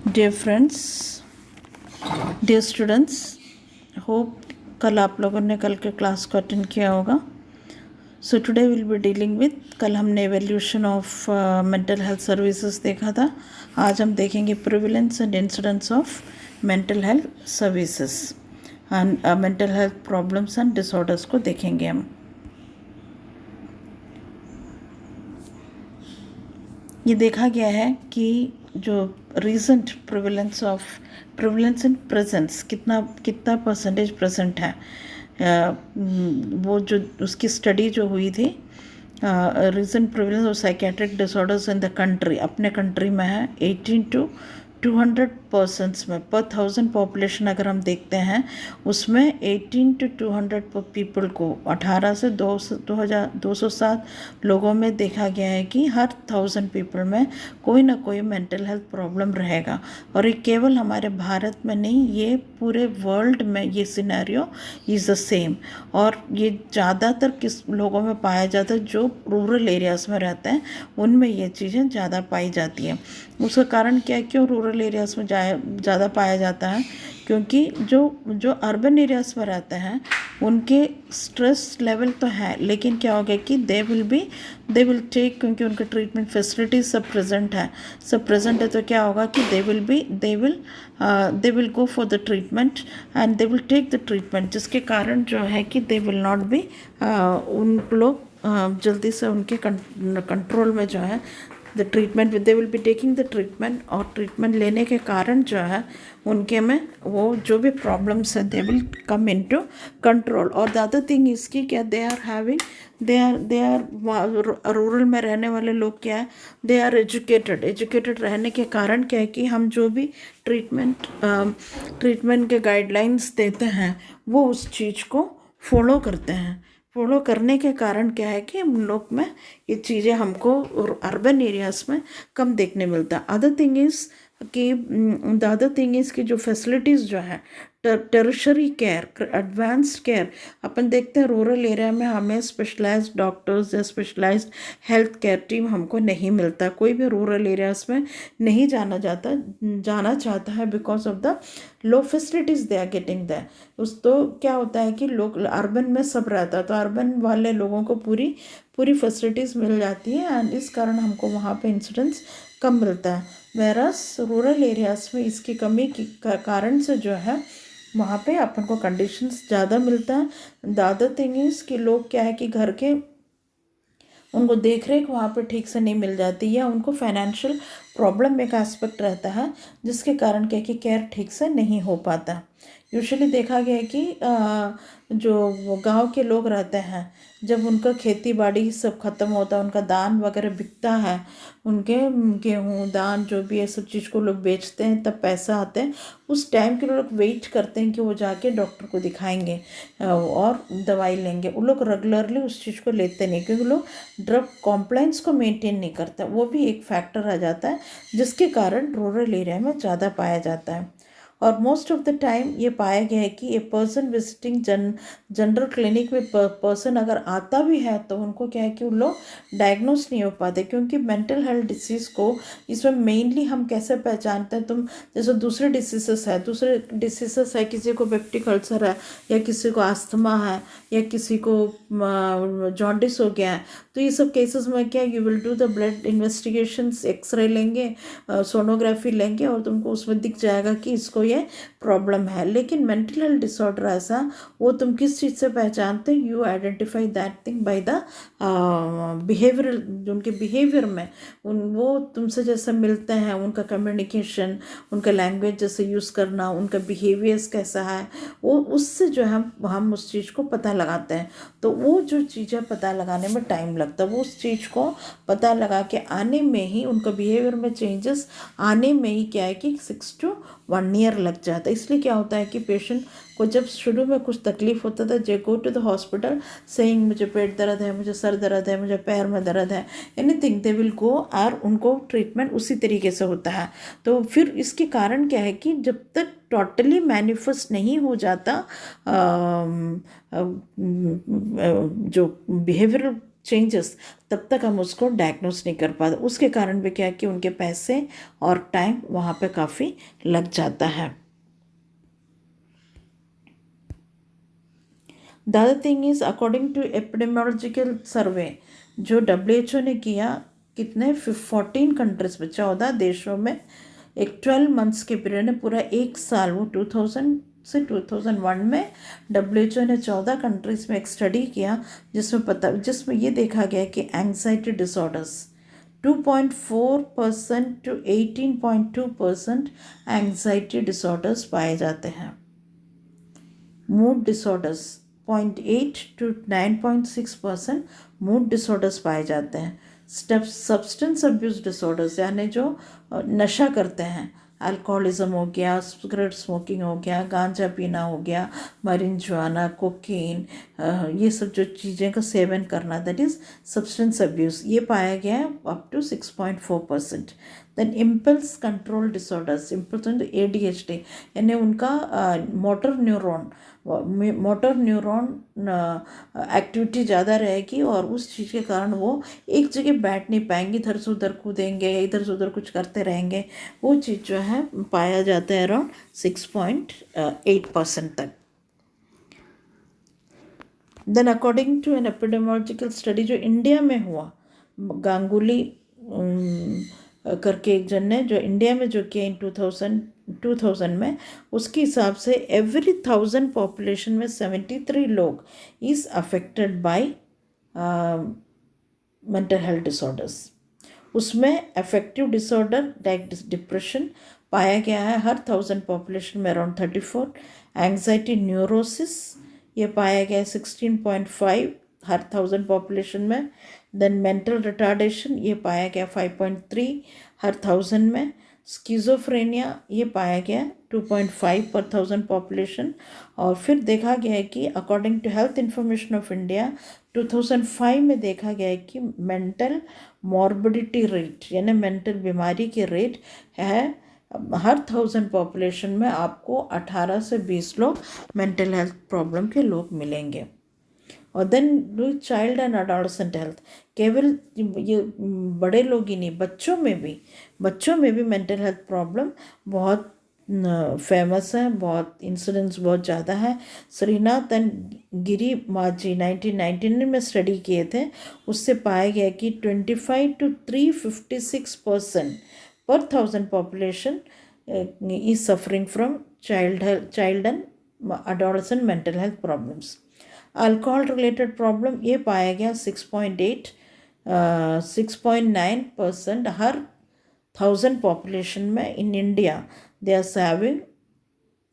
Dear friends, dear students, hope कल आप लोगों ने कल के क्लास को अटेंड किया होगा. So today will be dealing with, कल हमने evolution of mental health services देखा था. आज हम देखेंगे prevalence and incidents of mental health services and mental health problems and disorders को देखेंगे हम. ये देखा गया है कि जो रीसेंट प्रिवलेंस इन प्रेजेंस कितना परसेंटेज प्रेजेंट है, वो जो उसकी स्टडी जो हुई थी, recent prevalence of psychiatric disorders in the country, अपने कंट्री में है 18 to 200 पर्सनस में पर 1000 पॉपुलेशन. अगर हम देखते हैं उसमें 18 to 200 पीपल को 18 से 207 लोगों में देखा गया है कि हर 1000 पीपल में कोई ना कोई मेंटल हेल्थ प्रॉब्लम रहेगा. और ये केवल हमारे भारत में नहीं, ये पूरे वर्ल्ड में ये सिनेरियो इज़ द सेम. और ये ज़्यादातर किस लोगों में पाया जाता है, जो रूरल एरियाज़ में रहते हैं उनमें ये चीज़ें ज़्यादा पाई जाती हैं. उसका कारण क्या है, क्यों रूरल एरियाज़ में ज़्यादा पाया जाता है? क्योंकि जो अर्बन एरियाज़ में रहते हैं उनके स्ट्रेस लेवल तो है, लेकिन क्या हो गया कि दे विल टेक, क्योंकि उनका ट्रीटमेंट फैसिलिटीज सब प्रेजेंट है, तो क्या होगा कि they will go for the treatment and they will take the treatment, जिसके कारण जो है कि दे विल नॉट बी, उन लोग जल्दी से उनके कंट्रोल में जो है the treatment, they will be taking the treatment, और ट्रीटमेंट लेने के कारण जो है उनके में वो जो भी प्रॉब्लम्स है they will come into control. और द अदर थिंग इसकी क्या, दे आर रूरल में रहने वाले लोग क्या है, दे आर एजुकेटेड रहने के कारण क्या है कि हम जो भी ट्रीटमेंट के गाइडलाइंस देते हैं वो उस चीज़ को फॉलो करते हैं. फॉलो करने के कारण क्या है कि हम लोग में ये चीज़ें हमको अर्बन एरियाज़ में कम देखने मिलता है. अदर थिंग इज़ कि जो फैसिलिटीज़ जो है, टर्शरी केयर, एडवांस्ड केयर, अपन देखते हैं रूरल एरिया में हमें स्पेशलाइज्ड डॉक्टर्स या स्पेशलाइज्ड हेल्थ केयर टीम हमको नहीं मिलता. कोई भी रूरल एरियाज़ में नहीं जाना चाहता है because of the low facilities they are getting that. उस तो क्या होता है कि लोग अर्बन में सब रहता है, तो अर्बन वाले लोगों को पूरी फैसिलिटीज़ मिल जाती है एंड इस कारण हमको वहाँ पे इंसिडेंस कम मिलता है. वेरस रूरल एरियाज़ में इसकी कमी के कारण से जो है वहाँ पे अपन को कंडीशंस ज़्यादा मिलता है. द अदर थिंग इज़ कि लोग क्या है कि घर के उनको देख रेख वहाँ पे ठीक से नहीं मिल जाती, या उनको फाइनेंशियल प्रॉब्लम एक एस्पेक्ट रहता है जिसके कारण क्या कि केयर ठीक से नहीं हो पाता. यूजुअली देखा गया है कि जो गांव के लोग रहते हैं, जब उनका खेती बाड़ी सब खत्म होता है, उनका धान वगैरह बिकता है, उनके गेहूँ धान जो भी है सब चीज़ को लोग बेचते हैं, तब पैसा आते हैं. उस टाइम के लोग वेट करते हैं कि वो जाके डॉक्टर को दिखाएंगे और दवाई लेंगे. वो लोग रेगुलरली उस चीज़ को लेते नहीं, क्योंकि लोग ड्रग कॉम्प्लाइंस को मेंटेन नहीं करते. वो भी एक फैक्टर आ जाता है जिसके कारण रूरल एरिया में ज़्यादा पाया जाता है. और मोस्ट ऑफ द टाइम ये पाया गया है कि a person visiting general clinic में पर्सन अगर आता भी है तो उनको क्या है कि उन लोग डायग्नोस नहीं हो पाते, क्योंकि मेंटल हेल्थ डिसीज़ को इसमें मेनली हम कैसे पहचानते हैं, तुम जैसे दूसरे डिसीजेस है, किसी को पेप्टिक अल्सर है, या किसी को अस्थमा है, या किसी को जॉन्डिस हो गया है, तो ये सब केसेस में क्या, you will do the blood investigations, X ray लेंगे, सोनोग्राफी लेंगे, और तुमको उसमें दिख जाएगा कि इसको ये प्रॉब्लम है. लेकिन मेंटल हेल्थ डिसऑर्डर ऐसा, वो तुम किस चीज़ से पहचानते, you identify that thing by the behavioural, जो उनके बिहेवियर में वो तुमसे जैसे मिलते हैं, उनका कम्युनिकेशन, उनका लैंग्वेज जैसे यूज़ करना, उनका बिहेवियर्स कैसा है, वो उससे जो है हम उस चीज़ को पता लगाते हैं. तो वो जो चीज़ें पता लगाने में टाइम लगता है, वो उस चीज़ को पता लगा के आने में ही, उनका बिहेवियर में चेंजेस आने में ही क्या है कि 6 to 1 year लग जाता है. इसलिए क्या होता है कि पेशेंट को जब शुरू में कुछ तकलीफ होता था, they go to the hospital saying मुझे पेट दर्द है, मुझे सर दर्द है, मुझे पैर में दर्द है, एनीथिंग दे विल गो, और उनको ट्रीटमेंट उसी तरीके से होता है. तो फिर इसके कारण क्या है कि जब तक टोटली मैनिफेस्ट नहीं हो जाता जो बिहेवियरल चेंजेस, तब तक हम उसको डायग्नोस नहीं कर पाते। उसके कारण भी क्या है कि उनके पैसे और टाइम वहाँ पे काफ़ी लग जाता है। The other thing is according to epidemiological survey जो WHO ने किया, कितने 14 कंट्रीज में, 14 देशों में, एक 12 मंथ्स के पीरियड में, पूरा एक साल, वो 2000 से 2001 में WHO ने 14 कंट्रीज में एक स्टडी किया जिसमें ये देखा गया कि anxiety disorders 2.4% to 18.2% anxiety disorders पाए जाते हैं। Mood disorders 0.8 to 9.6% mood disorders पाए जाते हैं। सब्सटेंस अब्यूज डिसऑर्डर्स यानी जो नशा करते हैं, अल्कोहलिज्म हो गया, सिगरेट स्मोकिंग हो गया, गांजा पीना हो गया, marijuana, कोकीन, ये सब जो चीज़ें का सेवन करना, दैट इज़ सब्सटेंस अब्यूज़, ये पाया गया है up to 6.4%। Then impulse control disorders, impulse ADHD यानी उनका मोटर न्यूरॉन एक्टिविटी ज़्यादा रहेगी और उस चीज़ के कारण वो एक जगह बैठ नहीं पाएंगे, इधर से उधर कूदेंगे, इधर से उधर कुछ करते रहेंगे। वो चीज़ जो है पाया जाता है अराउंड 6.8% तक। Then according to an epidemiological study जो इंडिया में हुआ, गांगुली करके एक जन ने जो इंडिया में जो किया इन 2000 में, उसके हिसाब से एवरी 1000 पॉपुलेशन में 73 लोग is affected by mental health disorders. उसमें अफेक्टिव डिसऑर्डर लाइक डिप्रेशन पाया गया है हर 1000 पॉपुलेशन में अराउंड 34। एंग्जाइटी न्यूरोसिस ये पाया गया है 16.5 हर 1000 पॉपुलेशन में। देन मेंटल रिटार्डेशन ये पाया गया 5.3 हर 1000 में। स्किज़ोफ्रेनिया ये पाया गया 2.5 पर 1000 पॉपुलेशन। और फिर देखा गया है कि according to health information of India 2005 में देखा गया है कि मेंटल मॉर्बिडिटी रेट यानी मेंटल बीमारी की रेट है हर 1000 पॉपुलेशन में आपको 18 से 20 लोग मेंटल हेल्थ प्रॉब्लम के लोग मिलेंगे। और then child and adolescent health, केवल ये बड़े लोग ही नहीं, बच्चों में भी मेंटल हेल्थ प्रॉब्लम बहुत फेमस है, बहुत इंसिडेंट्स बहुत ज़्यादा है। श्रीनाथ एंड गिरी माझी 1999 में स्टडी किए थे, उससे पाया गया कि 25 to 356% per 1000 population is suffering from child and adolescent mental health problems. Alcohol related problem ये पाया गया 6.9% हर 1000 पॉपुलेशन में in India they are having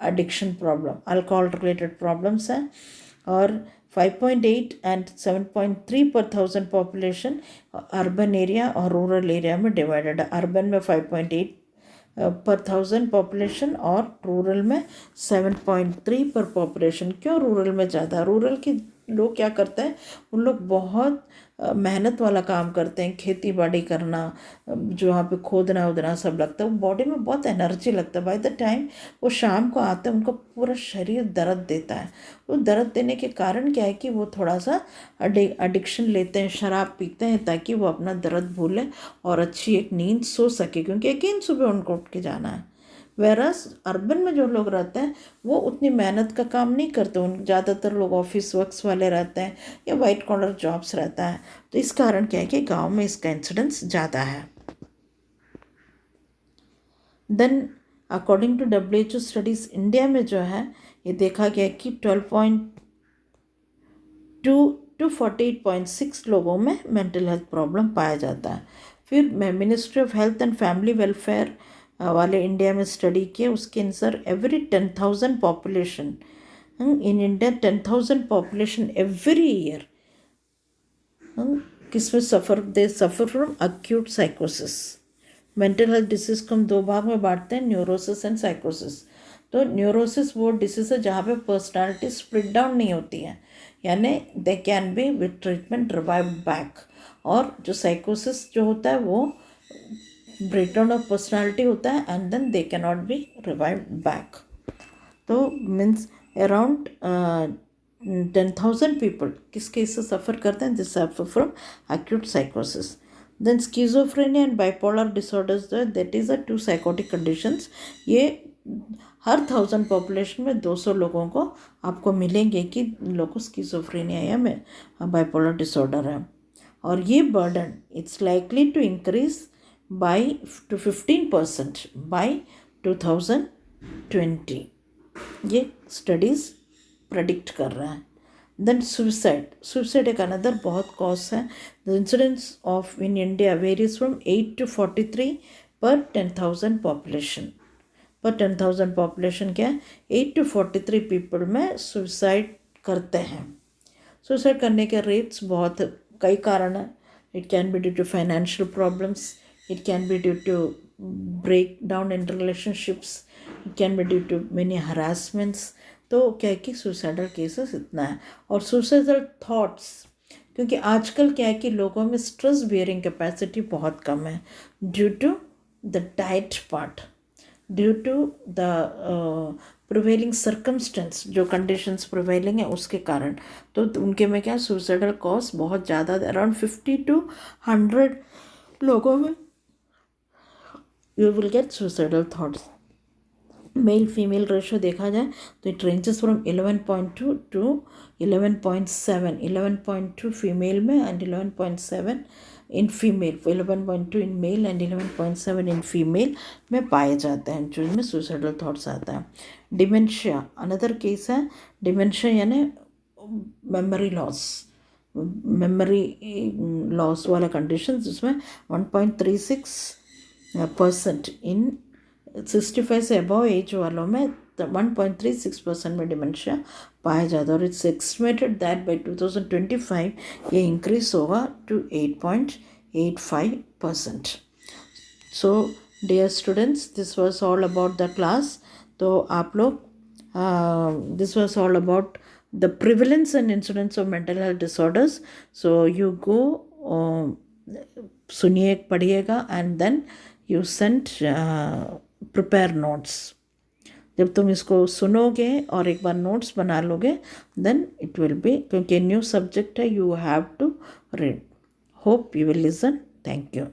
addiction problem, alcohol related problems हैं। और 5.8 and 7.3 per 1000 population urban area और rural area में divided है। अर्बन में 5.8 पर 1000 पॉपुलेशन और रूरल में 7.3 पर पॉपुलेशन। क्यों रूरल में ज़्यादा? रूरल के लोग क्या करते हैं, उन लोग बहुत मेहनत वाला काम करते हैं, खेती बाड़ी करना, जो वहाँ पे खोदना उदना सब लगता है, वो बॉडी में बहुत एनर्जी लगता है। बाय द टाइम वो शाम को आते हैं उनका पूरा शरीर दर्द देता है। वो दर्द देने के कारण क्या है कि वो थोड़ा सा एडिक्शन लेते हैं, शराब पीते हैं ताकि वो अपना दर्द भूलें और अच्छी एक नींद सो सके, क्योंकि अगेन सुबह उनको उठ के जाना है। वेरस अर्बन में जो लोग रहते हैं वो उतनी मेहनत का काम नहीं करते, उन ज़्यादातर लोग ऑफिस वर्क्स वाले रहते हैं या वाइट कॉलर जॉब्स रहता है। तो इस कारण क्या है कि गांव में इसका इंसिडेंस ज़्यादा है। Then according to WHO studies India में जो है ये देखा गया कि 12.2 to 48.6 लोगों में मेंटल हेल्थ प्रॉब्लम पाया जाता है। फिर ministry of health and family welfare वाले इंडिया में स्टडी किए, उसके अनुसार every 10,000 population in India 10,000 population every year किसमें सफ़र फ्रॉम अक्यूट साइकोसिस। मेंटल हेल्थ डिसीज़ को हम दो भाग में बांटते हैं, न्यूरोसिस एंड साइकोसिस। तो न्यूरोसिस वो डिसीज़ है जहाँ पे पर्सनालिटी स्प्लिट डाउन नहीं होती है, यानी they can be with treatment revive back. और जो साइकोसिस जो होता है वो ब्रेकडाउन ऑफ पर्सनालिटी होता है and then they can not be revive back. तो मीन्स अराउंड 10,000 पीपल किस केस से सफ़र करते हैं, दिस सफ़र फ्रॉम एक्यूट साइकोसिस. Then schizophrenia and bipolar disorders, that is a two psychotic conditions. ये हर 1,000 पॉपुलेशन में 200 लोगों को आपको मिलेंगे कि लोगों को स्किज़ोफ्रेनिया या में बाइपोलर डिसऑर्डर है. और ये burden it's likely to increase by two 15% by 2020. ये स्टडीज़ प्रेडिक्ट कर रहा है. देन सुसाइड एक अनदर बहुत कॉज है. The incidence of in India varies from 8 to 43 पर 10,000 पॉपुलेशन. पर 10,000 पॉपुलेशन क्या है, 8 to 43 पीपल में सुसाइड करते हैं. सुसाइड करने के रेट्स बहुत कई कारण हैं. It can be due to financial problems, it can be due to break down in relationships, it can be due to many harassments. तो क्या है कि सुसाइडल केसेस इतना है. और सुसाइडल थॉट्स, क्योंकि आजकल क्या है कि लोगों में स्ट्रेस बियरिंग कैपेसिटी बहुत कम है due to the diet part, due to the prevailing circumstances, जो कंडीशंस प्रिवेलिंग है उसके कारण. तो उनके में क्या सुसाइडल कॉज बहुत ज़्यादा, अराउंड 50 to 100 लोगों में you will get suicidal thoughts. Male female ratio देखा जाए तो it ranges from 11.2 to 11.7. 11.2 female में and 11.7 in female. 11.2 in male and 11.7 in female में पाए जाते हैं जो इनमें सुसाइडल थॉट्स आता है. डिमेंशिया अनदर केस है. डिमेंशिया यानी मेमोरी लॉस, मेमोरी लॉस वाला कंडीशन, जिसमें 1.36% इन 65 से अबव एज वालों में 1.36% में डिमेंशिया पाया जाता है. और इट्स एस्टिमेटेड दैट बाई 2025 ये इंक्रीज होगा to 8.85%. So dear students, this was all about the class. तो आप लोग this was all about the prevalence and incidence of mental health disorders. So you go सुनिए, पढ़िएगा and then you send prepare notes. जब तुम इसको सुनोगे और एक बार नोट्स बना लोगे, देन इट विल बी, क्योंकि न्यू सब्जेक्ट है, you have to read. Hope you will listen. Thank you.